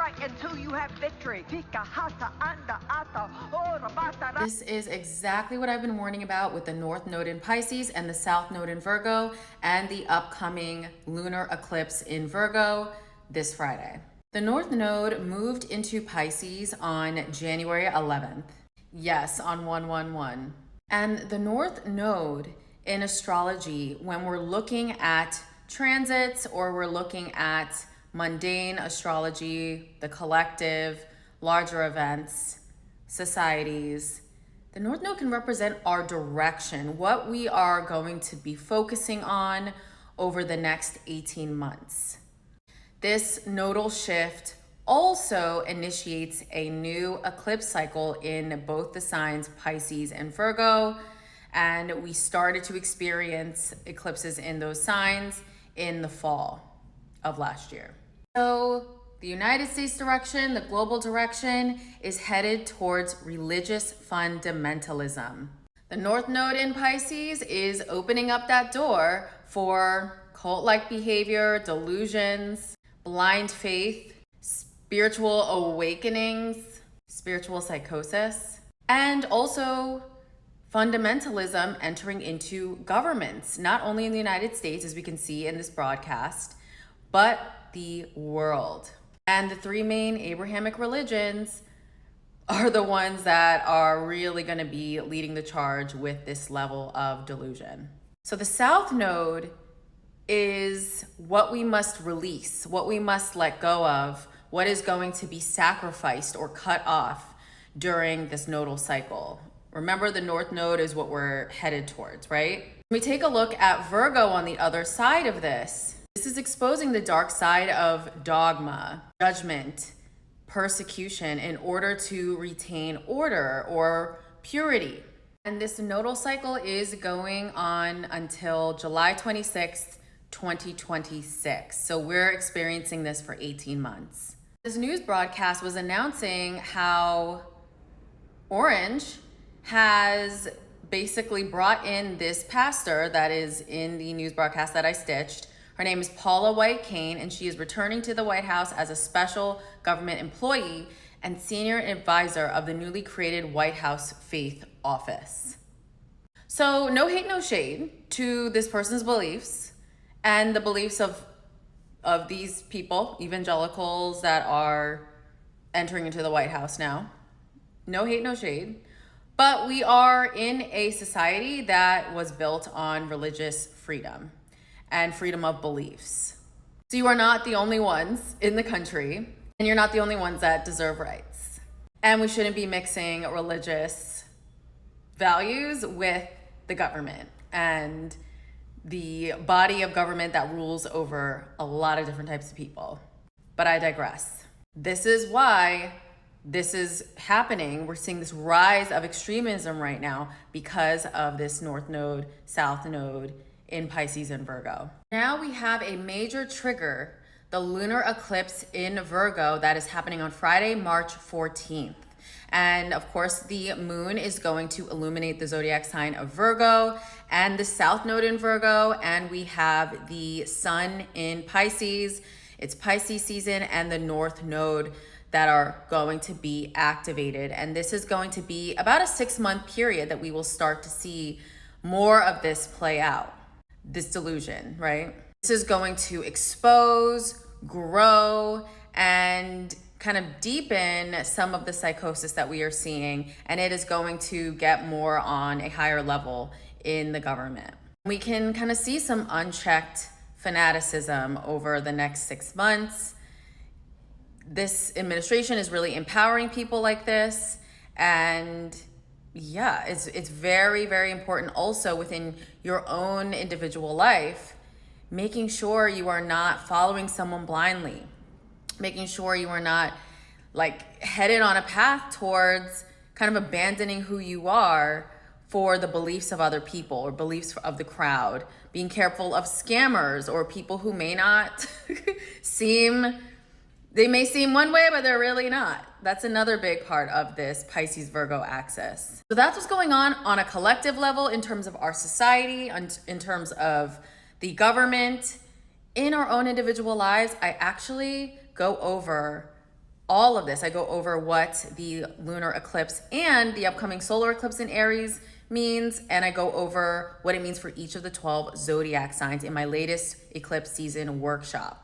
strike until you have victory. This is exactly what I've been warning about with the North Node in Pisces and the South Node in Virgo and the upcoming lunar eclipse in Virgo this Friday. The North Node moved into Pisces on January 11th. Yes, on 111. And the North Node in astrology, when we're looking at transits or we're looking at mundane astrology, the collective, larger events, societies, the North Node can represent our direction, what we are going to be focusing on over the next 18 months. This nodal shift also initiates a new eclipse cycle in both the signs Pisces and Virgo, and we started to experience eclipses in those signs in the fall of last year. So the United States direction, the global direction, is headed towards religious fundamentalism. The North Node in Pisces is opening up that door for cult-like behavior, delusions, blind faith, spiritual awakenings, spiritual psychosis, and also fundamentalism entering into governments, not only in the United States, as we can see in this broadcast, but the world. And the three main Abrahamic religions are the ones that are really going to be leading the charge with this level of delusion. So the South Node is what we must release, what we must let go of, what is going to be sacrificed or cut off during this nodal cycle. Remember, the North Node is what we're headed towards, right? When we take a look at Virgo on the other side of this, this is exposing the dark side of dogma, judgment, persecution in order to retain order or purity. And this nodal cycle is going on until July 26th, 2026. So we're experiencing this for 18 months. This news broadcast was announcing how Orange has basically brought in this pastor that is in the news broadcast that I stitched. Her name is Paula White Cain, and she is returning to the White House as a special government employee and senior advisor of the newly created White House Faith Office. So no hate, no shade to this person's beliefs and the beliefs of these people, evangelicals that are entering into the White House now. No hate, no shade. But we are in a society that was built on religious freedom and freedom of beliefs. So you are not the only ones in the country, and you're not the only ones that deserve rights. And we shouldn't be mixing religious values with the government and the body of government that rules over a lot of different types of people. But I digress. This is why this is happening. We're seeing this rise of extremism right now because of this North Node, South Node in Pisces and Virgo. Now we have a major trigger, the lunar eclipse in Virgo that is happening on Friday, March 14th. And of course, the moon is going to illuminate the zodiac sign of Virgo and the South Node in Virgo. And we have the sun in Pisces. It's Pisces season, and the North Node that are going to be activated. And this is going to be about a 6-month period that we will start to see more of this play out, this delusion, right? This is going to expose, grow, and kind of deepen some of the psychosis that we are seeing. And it is going to get more on a higher level in the government. We can kind of see some unchecked fanaticism over the next 6 months. This administration is really empowering people like this. And yeah, it's very, very important also within your own individual life, making sure you are not following someone blindly, making sure you are not like headed on a path towards kind of abandoning who you are for the beliefs of other people or beliefs of the crowd, being careful of scammers or people who may not they may seem one way, but they're really not. That's another big part of this Pisces Virgo axis. So that's what's going on a collective level in terms of our society, in terms of the government. In our own individual lives, I actually go over all of this. I go over what the lunar eclipse and the upcoming solar eclipse in Aries means, and I go over what it means for each of the 12 zodiac signs in my latest eclipse season workshop.